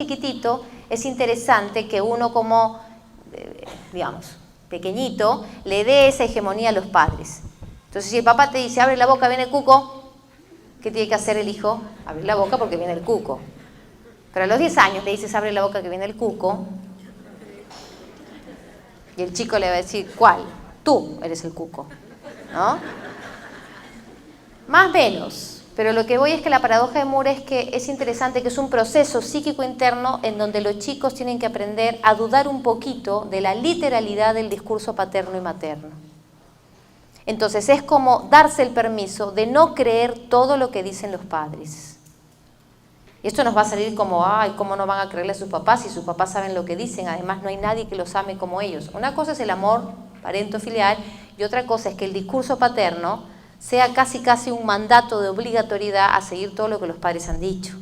chiquitito, es interesante que uno como, digamos, pequeñito, le dé esa hegemonía a los padres. Entonces, si el papá te dice, abre la boca, viene el cuco, ¿qué tiene que hacer el hijo? Abrir la boca porque viene el cuco. Pero a los 10 años le dices, abre la boca que viene el cuco, y el chico le va a decir, ¿cuál? Tú eres el cuco, ¿no? Más o menos. Pero lo que voy es que la paradoja de Moore es que es interesante que es un proceso psíquico interno en donde los chicos tienen que aprender a dudar un poquito de la literalidad del discurso paterno y materno. Entonces es como darse el permiso de no creer todo lo que dicen los padres. Y esto nos va a salir como, ay, ¿cómo no van a creerle a sus papás si sus papás saben lo que dicen? Además no hay nadie que los ame como ellos. Una cosa es el amor parento-filial y otra cosa es que el discurso paterno sea casi un mandato de obligatoriedad a seguir todo lo que los padres han dicho.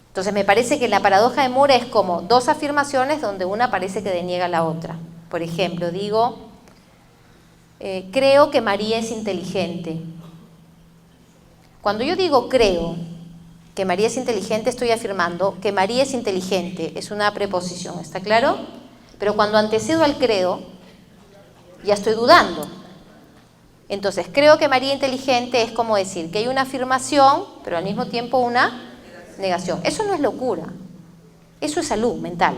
Entonces me parece que la paradoja de Moore es como dos afirmaciones donde una parece que deniega a la otra. Por ejemplo, digo, creo que María es inteligente. Cuando yo digo creo que María es inteligente, estoy afirmando que María es inteligente, es una preposición, ¿está claro? Pero cuando antecedo al creo, ya estoy dudando. Entonces, creo que María inteligente es como decir que hay una afirmación, pero al mismo tiempo una negación. Eso no es locura, eso es salud mental.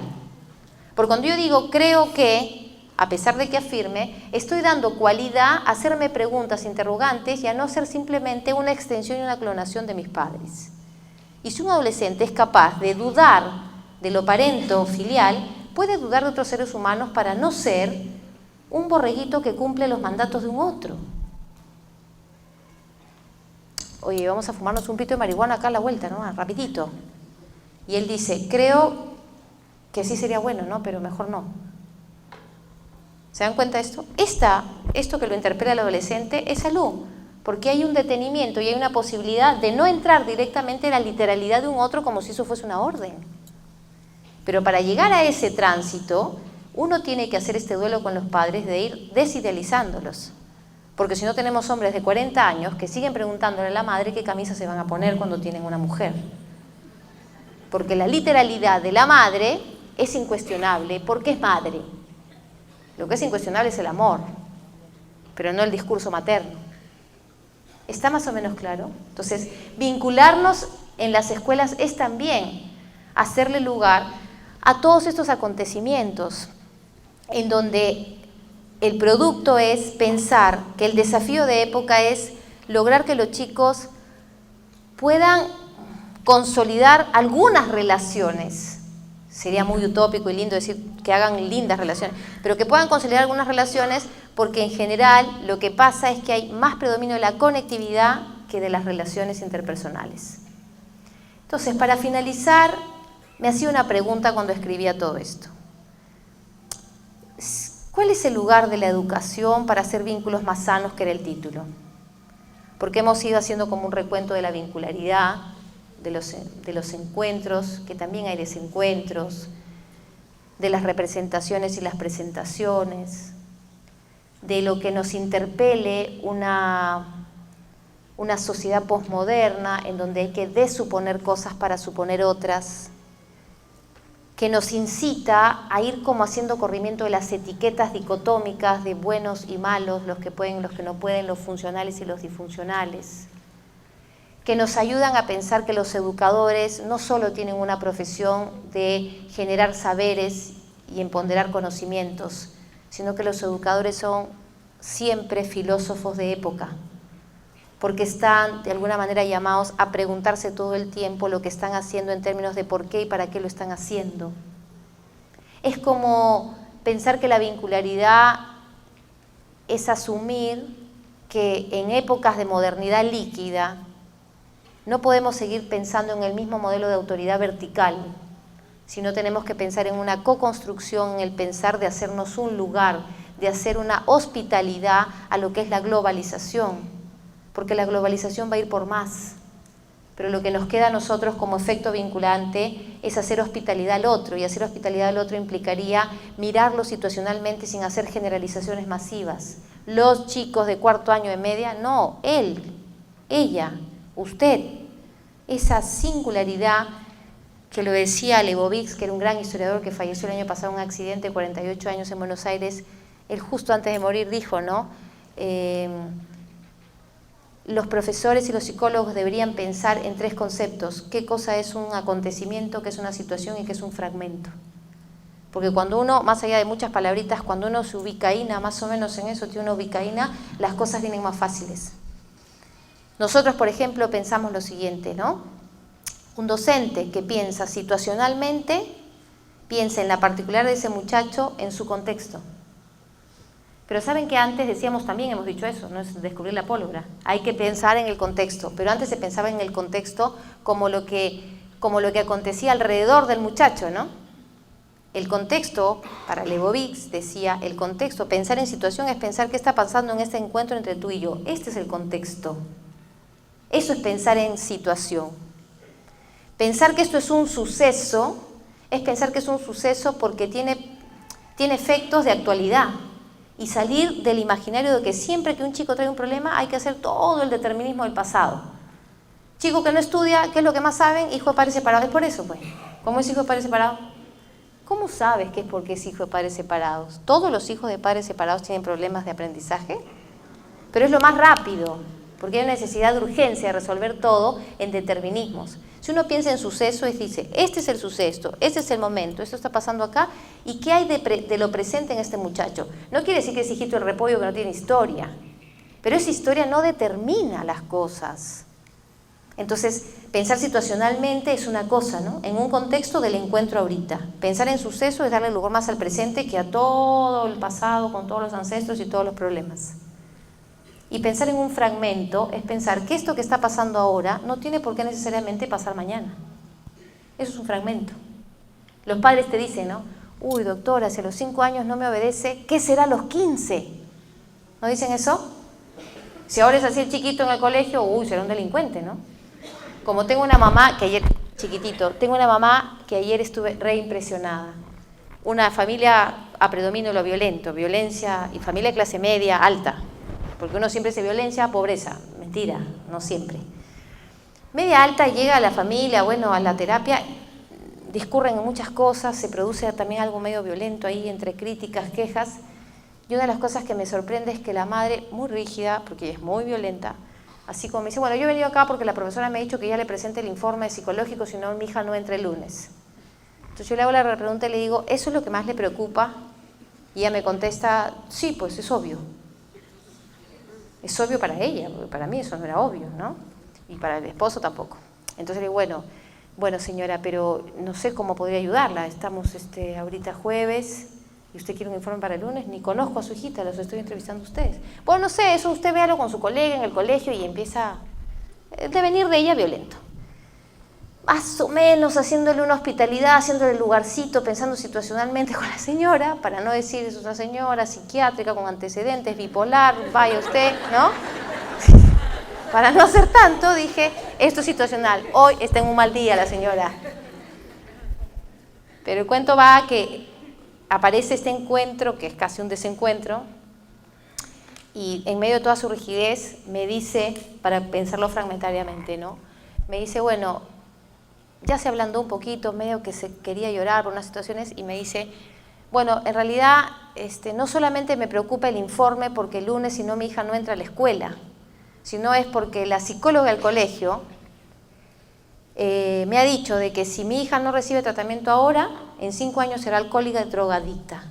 Porque cuando yo digo creo que, a pesar de que afirme, estoy dando cualidad a hacerme preguntas interrogantes y a no ser simplemente una extensión y una clonación de mis padres. Y si un adolescente es capaz de dudar de lo parento-filial, puede dudar de otros seres humanos para no ser un borreguito que cumple los mandatos de un otro. Oye, vamos a fumarnos un pito de marihuana acá a la vuelta, ¿no? Rapidito. Y él dice, creo que sí sería bueno, ¿no? Pero mejor no. ¿Se dan cuenta de esto? Esto que lo interpela el adolescente es salud, porque hay un detenimiento y hay una posibilidad de no entrar directamente en la literalidad de un otro como si eso fuese una orden. Pero para llegar a ese tránsito, uno tiene que hacer este duelo con los padres de ir desidealizándolos. Porque si no tenemos hombres de 40 años que siguen preguntándole a la madre qué camisa se van a poner cuando tienen una mujer. Porque la literalidad de la madre es incuestionable porque es madre. Lo que es incuestionable es el amor, pero no el discurso materno. ¿Está más o menos claro? Entonces, vincularnos en las escuelas es también hacerle lugar a todos estos acontecimientos en donde el producto es pensar que el desafío de época es lograr que los chicos puedan consolidar algunas relaciones. Sería muy utópico y lindo decir que hagan lindas relaciones, pero que puedan consolidar algunas relaciones porque en general lo que pasa es que hay más predominio de la conectividad que de las relaciones interpersonales. Entonces, para finalizar, me hacía una pregunta cuando escribía todo esto. ¿Cuál es el lugar de la educación para hacer vínculos más sanos, que era el título? Porque hemos ido haciendo como un recuento de la vincularidad, de los encuentros, que también hay desencuentros, de las representaciones y las presentaciones, de lo que nos interpele una sociedad posmoderna en donde hay que desuponer cosas para suponer otras, que nos incita a ir como haciendo corrimiento de las etiquetas dicotómicas de buenos y malos, los que pueden, los que no pueden, los funcionales y los disfuncionales, que nos ayudan a pensar que los educadores no solo tienen una profesión de generar saberes y empoderar conocimientos, sino que los educadores son siempre filósofos de época, porque están de alguna manera llamados a preguntarse todo el tiempo lo que están haciendo en términos de por qué y para qué lo están haciendo. Es como pensar que la vincularidad es asumir que en épocas de modernidad líquida no podemos seguir pensando en el mismo modelo de autoridad vertical, sino tenemos que pensar en una co-construcción, en el pensar de hacernos un lugar, de hacer una hospitalidad a lo que es la globalización. Porque la globalización va a ir por más, pero lo que nos queda a nosotros como efecto vinculante es hacer hospitalidad al otro, y hacer hospitalidad al otro implicaría mirarlo situacionalmente sin hacer generalizaciones masivas. Los chicos de cuarto año de media, no, él, ella, usted, esa singularidad que lo decía Leibovitz, que era un gran historiador que falleció el año pasado en un accidente, 48 años en Buenos Aires. Él justo antes de morir dijo, ¿no? Los profesores y los psicólogos deberían pensar en 3 conceptos. ¿Qué cosa es un acontecimiento, qué es una situación y qué es un fragmento? Porque cuando uno, más allá de muchas palabritas, cuando uno se ubicaína, más o menos en eso tiene una ubicaína, las cosas vienen más fáciles. Nosotros, por ejemplo, pensamos lo siguiente, ¿no? Un docente que piensa situacionalmente, piensa en la particular de ese muchacho, en su contexto. Pero saben que antes decíamos también, hemos dicho eso, no es descubrir la pólvora. Hay que pensar en el contexto, pero antes se pensaba en el contexto como lo que acontecía alrededor del muchacho, ¿no? El contexto, para Leibovitz decía, el contexto, pensar en situación es pensar qué está pasando en este encuentro entre tú y yo. Este es el contexto. Eso es pensar en situación. Pensar que esto es un suceso, es pensar que es un suceso porque tiene efectos de actualidad. Y salir del imaginario de que siempre que un chico trae un problema hay que hacer todo el determinismo del pasado. Chico que no estudia, ¿qué es lo que más saben? Hijo de padres separados. Es por eso, pues. ¿Cómo es hijo de padres separados? ¿Cómo sabes que es porque es hijo de padres separados? ¿Todos los hijos de padres separados tienen problemas de aprendizaje? Pero es lo más rápido, porque hay una necesidad de urgencia de resolver todo en determinismos. Si uno piensa en suceso, dice, este es el suceso, este es el momento, esto está pasando acá, ¿y qué hay de lo presente en este muchacho? No quiere decir que es hijito del repollo que no tiene historia, pero esa historia no determina las cosas. Entonces, pensar situacionalmente es una cosa, ¿no? En un contexto del encuentro ahorita. Pensar en suceso es darle lugar más al presente que a todo el pasado, con todos los ancestros y todos los problemas. Y pensar en un fragmento es pensar que esto que está pasando ahora no tiene por qué necesariamente pasar mañana. Eso es un fragmento. Los padres te dicen, ¿no? Uy, doctora, si a los 5 años no me obedece, ¿qué será a los 15? ¿No dicen eso? Si ahora es así el chiquito en el colegio, uy, será un delincuente, ¿no? Como tengo una mamá que ayer, chiquitito, tengo una mamá que ayer estuve re impresionada. Una familia a predominio lo violento, violencia y familia de clase media alta. Porque uno siempre dice violencia, pobreza. Mentira, no siempre. Media alta, llega a la familia, bueno, a la terapia, discurren en muchas cosas, se produce también algo medio violento ahí entre críticas, quejas. Y una de las cosas que me sorprende es que la madre, muy rígida, porque ella es muy violenta, así como me dice, bueno, yo he venido acá porque la profesora me ha dicho que ya le presente el informe psicológico, si no mi hija no entra el lunes. Entonces yo le hago la pregunta y le digo, ¿eso es lo que más le preocupa? Y ella me contesta, sí, pues es obvio. Es obvio para ella, porque para mí eso no era obvio, ¿no? Y para el esposo tampoco. Entonces le digo, bueno señora, pero no sé cómo podría ayudarla. Estamos ahorita jueves y usted quiere un informe para el lunes. Ni conozco a su hijita, los estoy entrevistando a ustedes. Bueno, no sé, eso usted véalo con su colega en el colegio y empieza el devenir de ella violento. Más o menos haciéndole una hospitalidad, haciéndole el lugarcito, pensando situacionalmente con la señora, para no decir es una señora psiquiátrica con antecedentes, bipolar, vaya usted, ¿no? Para no hacer tanto, dije, esto es situacional, hoy está en un mal día la señora. Pero el cuento va a que aparece este encuentro, que es casi un desencuentro, y en medio de toda su rigidez me dice, para pensarlo fragmentariamente, ¿no? Me dice, bueno, ya se ablandó un poquito, medio que se quería llorar por unas situaciones, y me dice, bueno, en realidad no solamente me preocupa el informe porque el lunes si no mi hija no entra a la escuela, sino es porque la psicóloga del colegio me ha dicho de que si mi hija no recibe tratamiento ahora, en 5 años será alcohólica y drogadicta.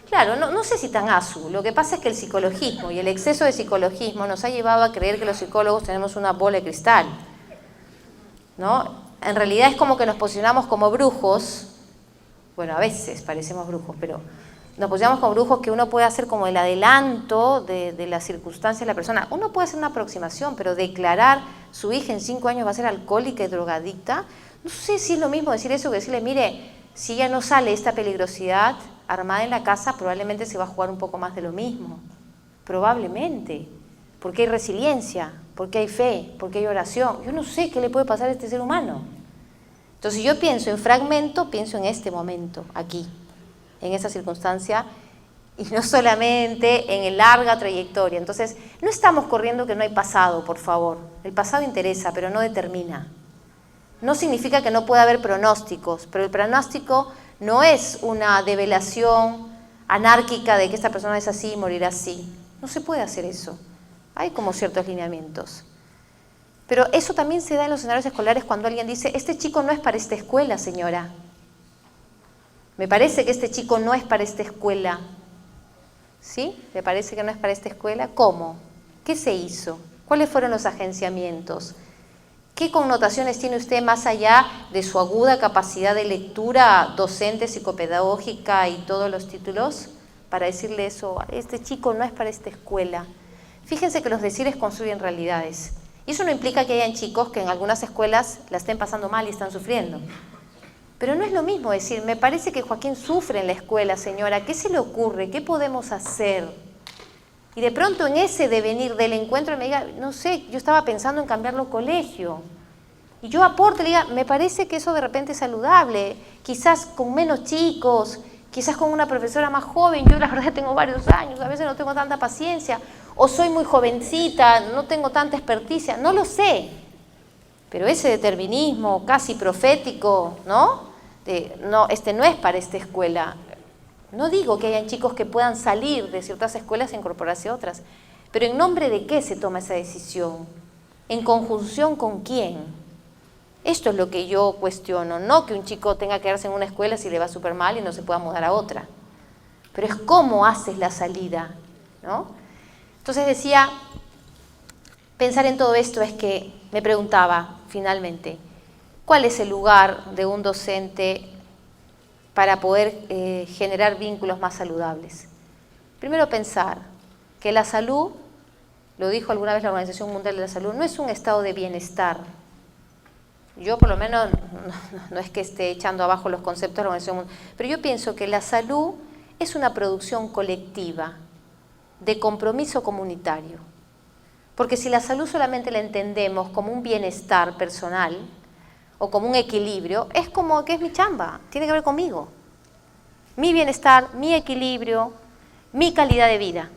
Claro, no sé si tan asu, lo que pasa es que el psicologismo y el exceso de psicologismo nos ha llevado a creer que los psicólogos tenemos una bola de cristal, ¿no? En realidad es como que nos posicionamos como brujos, bueno, a veces parecemos brujos, pero nos posicionamos como brujos que uno puede hacer como el adelanto de las circunstancias de la persona. Uno puede hacer una aproximación, pero declarar su hija en 5 años va a ser alcohólica y drogadicta, no sé si es lo mismo decir eso que decirle, mire, si ya no sale esta peligrosidad armada en la casa, probablemente se va a jugar un poco más de lo mismo. Probablemente. Porque hay resiliencia, porque hay fe, porque hay oración. Yo no sé qué le puede pasar a este ser humano. Entonces yo pienso en fragmento, pienso en este momento, aquí, en esa circunstancia, y no solamente en larga trayectoria. Entonces, no estamos corriendo que no hay pasado, por favor. El pasado interesa, pero no determina. No significa que no pueda haber pronósticos, pero el pronóstico no es una develación anárquica de que esta persona es así y morirá así. No se puede hacer eso. Hay como ciertos lineamientos. Pero eso también se da en los escenarios escolares cuando alguien dice, este chico no es para esta escuela, señora. Me parece que este chico no es para esta escuela. ¿Sí? ¿Le parece que no es para esta escuela? ¿Cómo? ¿Qué se hizo? ¿Cuáles fueron los agenciamientos? ¿Qué connotaciones tiene usted más allá de su aguda capacidad de lectura docente, psicopedagógica y todos los títulos para decirle eso? Este chico no es para esta escuela. Fíjense que los decires construyen realidades. Y eso no implica que hayan chicos que en algunas escuelas la estén pasando mal y están sufriendo. Pero no es lo mismo decir, me parece que Joaquín sufre en la escuela, señora, ¿qué se le ocurre? ¿Qué podemos hacer? Y de pronto en ese devenir del encuentro me diga, no sé, yo estaba pensando en cambiarlo colegio. Y yo aporte, le diga, me parece que eso de repente es saludable, quizás con menos chicos, quizás con una profesora más joven, yo la verdad tengo varios años, a veces no tengo tanta paciencia, o soy muy jovencita, no tengo tanta experticia, no lo sé. Pero ese determinismo casi profético, ¿no? No, no es para esta escuela. No digo que hayan chicos que puedan salir de ciertas escuelas e incorporarse a otras, pero ¿en nombre de qué se toma esa decisión? ¿En conjunción con quién? Esto es lo que yo cuestiono, no que un chico tenga que quedarse en una escuela si le va súper mal y no se pueda mudar a otra. Pero es cómo haces la salida, ¿no? Entonces decía, pensar en todo esto es que me preguntaba finalmente, ¿cuál es el lugar de un docente para poder generar vínculos más saludables? Primero pensar que la salud, lo dijo alguna vez la Organización Mundial de la Salud, no es un estado de bienestar. Yo por lo menos no es que esté echando abajo los conceptos de la Organización Mundial, pero yo pienso que la salud es una producción colectiva de compromiso comunitario. Porque si la salud solamente la entendemos como un bienestar personal o como un equilibrio, es como que es mi chamba, tiene que ver conmigo. Mi bienestar, mi equilibrio, mi calidad de vida.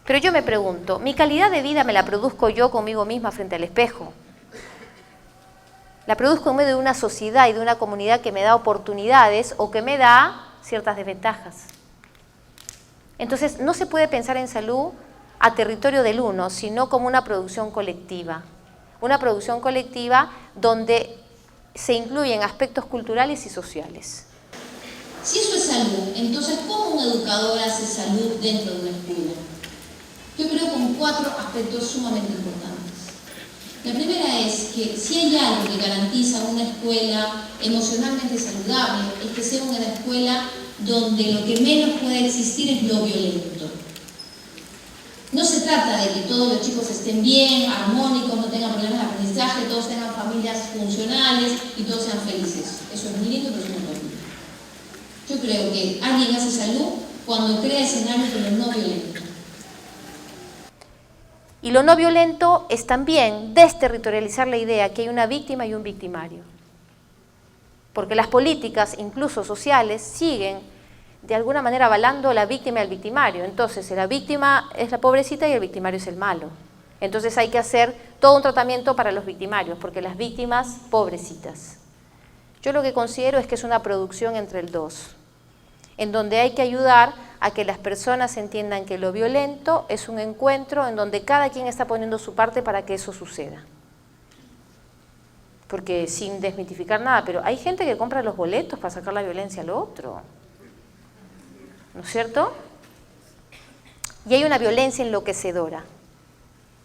Pero yo me pregunto, ¿mi calidad de vida me la produzco yo conmigo misma frente al espejo? ¿La produzco en medio de una sociedad y de una comunidad que me da oportunidades o que me da ciertas desventajas? Entonces, no se puede pensar en salud a territorio del uno, sino como una producción colectiva. Una producción colectiva donde se incluyen aspectos culturales y sociales. Si eso es salud, entonces, ¿cómo un educador hace salud dentro de una escuela? Yo creo con 4 aspectos sumamente importantes. La primera es que si hay algo que garantiza una escuela emocionalmente saludable, es que sea una escuela donde lo que menos puede existir es lo violento. No se trata de que todos los chicos estén bien, armónicos, no tengan problemas de aprendizaje, todos tengan familias funcionales y todos sean felices. Eso es muy lindo, pero es una utopía. Yo creo que alguien hace salud cuando crea escenarios de lo no violento. Y lo no violento es también desterritorializar la idea que hay una víctima y un victimario. Porque las políticas, incluso sociales, siguen de alguna manera avalando la víctima y el victimario. Entonces, la víctima es la pobrecita y el victimario es el malo. Entonces hay que hacer todo un tratamiento para los victimarios, porque las víctimas, pobrecitas. Yo lo que considero es que es una producción entre el dos, en donde hay que ayudar a que las personas entiendan que lo violento es un encuentro en donde cada quien está poniendo su parte para que eso suceda. Porque sin desmitificar nada, pero hay gente que compra los boletos para sacar la violencia al otro. ¿No es cierto? Y hay una violencia enloquecedora.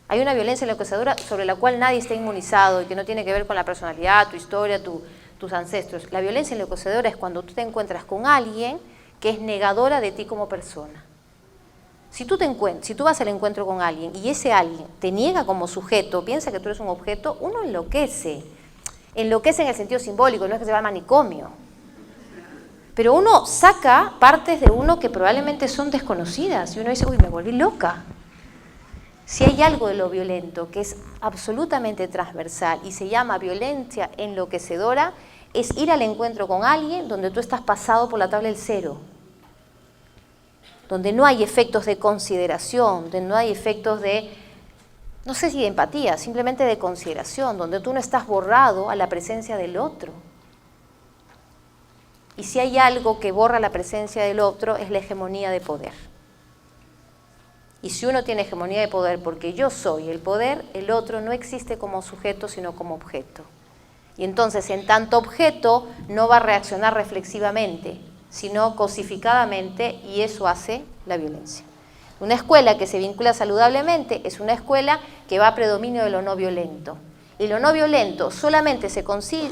Hay una violencia enloquecedora sobre la cual nadie está inmunizado y que no tiene que ver con la personalidad, tu historia, tus ancestros. La violencia enloquecedora es cuando tú te encuentras con alguien que es negadora de ti como persona. Si tú vas al encuentro con alguien y ese alguien te niega como sujeto, piensa que tú eres un objeto, uno enloquece. Enloquece en el sentido simbólico, no es que se va al manicomio. Pero uno saca partes de uno que probablemente son desconocidas y uno dice, uy, me volví loca. Si hay algo de lo violento que es absolutamente transversal y se llama violencia enloquecedora, es ir al encuentro con alguien donde tú estás pasado por la tabla del cero, donde no hay efectos de consideración, donde no hay efectos de no sé si de empatía, simplemente de consideración, donde tú no estás borrado a la presencia del otro. Y si hay algo que borra la presencia del otro, es la hegemonía de poder. Y si uno tiene hegemonía de poder porque yo soy el poder, el otro no existe como sujeto, sino como objeto. Y entonces, en tanto objeto, no va a reaccionar reflexivamente, sino cosificadamente, y eso hace la violencia. Una escuela que se vincula saludablemente es una escuela que va a predominio de lo no violento. Y lo no violento solamente se consigue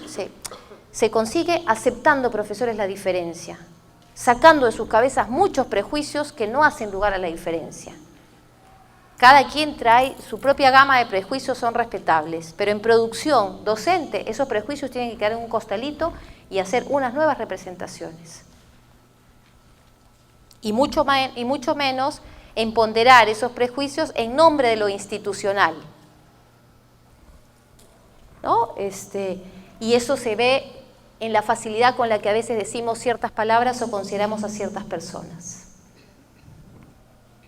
aceptando, profesores, la diferencia, sacando de sus cabezas muchos prejuicios que no hacen lugar a la diferencia. Cada quien trae su propia gama de prejuicios, son respetables, pero en producción docente esos prejuicios tienen que quedar en un costalito y hacer unas nuevas representaciones. Y mucho menos en ponderar esos prejuicios en nombre de lo institucional, ¿no? Y eso se ve en la facilidad con la que a veces decimos ciertas palabras o consideramos a ciertas personas.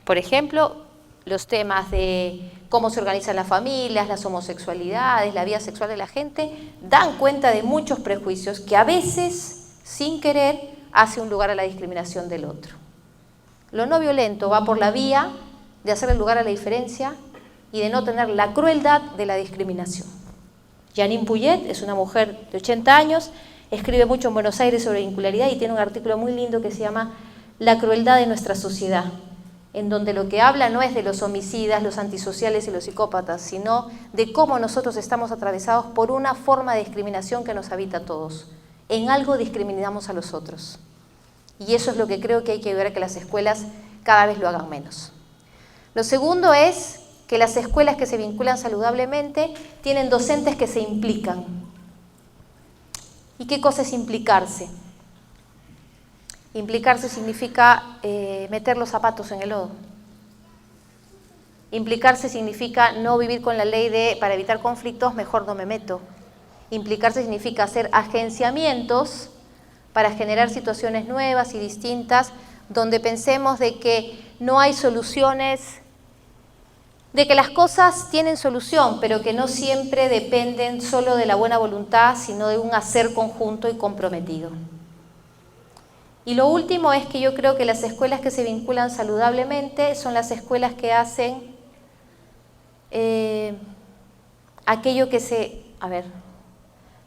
Por ejemplo, los temas de cómo se organizan las familias, las homosexualidades, la vida sexual de la gente, dan cuenta de muchos prejuicios que a veces, sin querer, hace un lugar a la discriminación del otro. Lo no violento va por la vía de hacerle lugar a la diferencia y de no tener la crueldad de la discriminación. Janine Puyet es una mujer de 80 años, escribe mucho en Buenos Aires sobre vincularidad y tiene un artículo muy lindo que se llama La crueldad de nuestra sociedad, en donde lo que habla no es de los homicidas, los antisociales y los psicópatas, sino de cómo nosotros estamos atravesados por una forma de discriminación que nos habita a todos. En algo discriminamos a los otros. Y eso es lo que creo que hay que ayudar a que las escuelas cada vez lo hagan menos. Lo segundo es que las escuelas que se vinculan saludablemente tienen docentes que se implican. ¿Y qué cosa es implicarse? Implicarse significa meter los zapatos en el lodo. Implicarse significa no vivir con la ley de para evitar conflictos, mejor no me meto. Implicarse significa hacer agenciamientos para generar situaciones nuevas y distintas, donde pensemos de que no hay soluciones, de que las cosas tienen solución, pero que no siempre dependen solo de la buena voluntad, sino de un hacer conjunto y comprometido. Y lo último es que yo creo que las escuelas que se vinculan saludablemente son las escuelas que hacen aquello que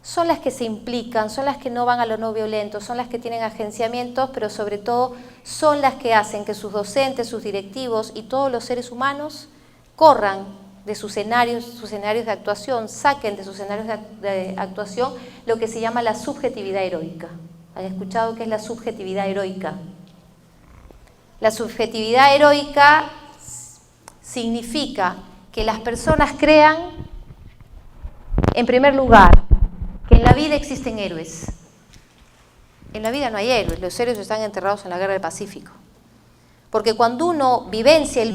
son las que se implican, son las que no van a lo no violento, son las que tienen agenciamientos, pero sobre todo son las que hacen que sus docentes, sus directivos y todos los seres humanos corran de sus escenarios de actuación, saquen de sus escenarios de actuación lo que se llama la subjetividad heroica. ¿Han escuchado qué es la subjetividad heroica? La subjetividad heroica significa que las personas crean, en primer lugar, que en la vida existen héroes. En la vida no hay héroes, los héroes están enterrados en la guerra del Pacífico. Porque cuando uno vivencia el